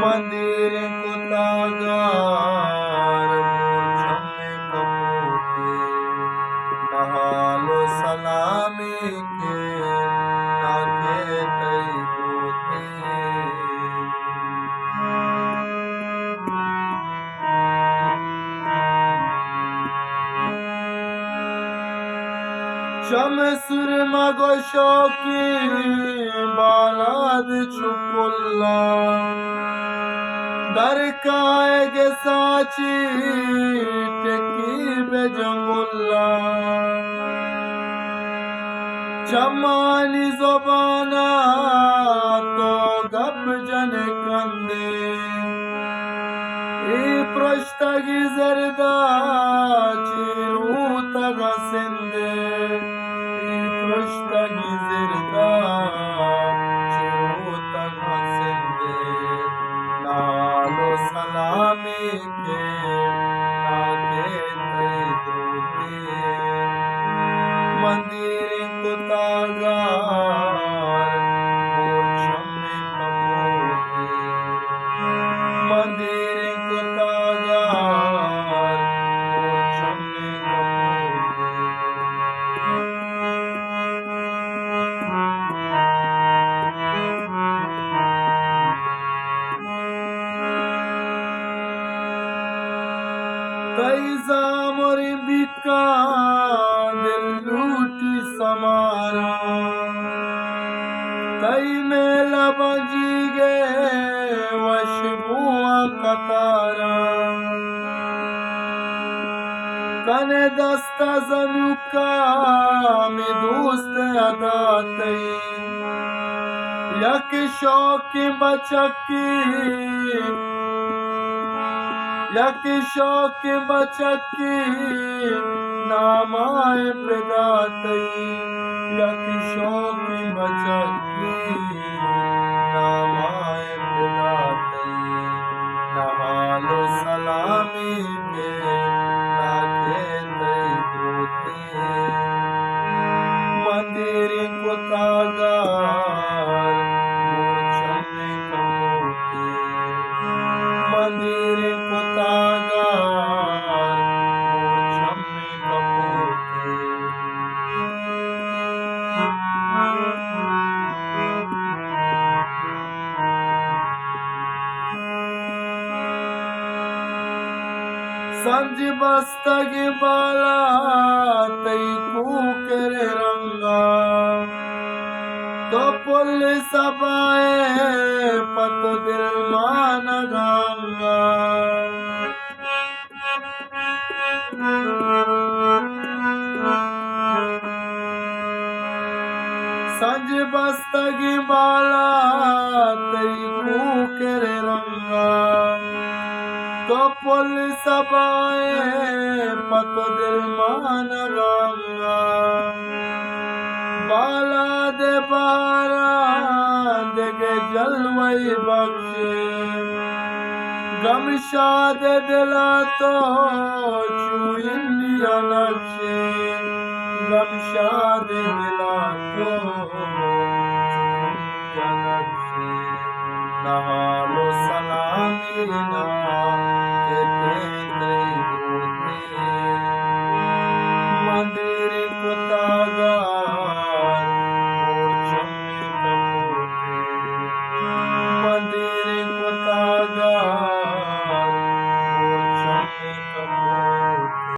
मंदिर कुतागार मूर्छने कपूते नहालो सलामी के नाके तई दूते शमसुर मगो शौकी बालाद छुपुल्ला दरकाएगे साची टेकी बेजंगुल्ला चमानी ज़बाना तो गप जन कंदे ई प्रश्तगी जरदा चिरू तगा सिंदे ई प्रश्तगी जरदा चिरू तगा सिंदे नालो सलामी के नाके तई दूते मंदिर कुतागार मूर्छने कपूते मंदिर कुतागार मूर्छने कपूते तैजा मोरी बिका दिल लूटी समारा तई मेला बजी गे वश बुआ कतारा कने दस्ता जनुका में दोस्त अदा तई यक शौक बचकी यक शौक बचकी नामाए प्रदातई यक शौक बचकी नामाए प्रदातई नहालो सलामी के नाके तई दूते मंदिर कुतागार मूर्छने कपूते मंदिर कुतागार मूर्छने कपूते संज बस्तगी बाला तई कूकरे रंगा तो पुलिस सबाए पत दिल मान गंगा संज बस्तगी बाला तई कूकरे रंगा तो पुलिस सबाए पत दिल मान गंगा बाला दे बारा देगे जलवई बख्शे गमशा दे दिला तो छुइनिया नक्शे गमशा दे दिला तो छुइनिया नक्शे नहालो सलामी ना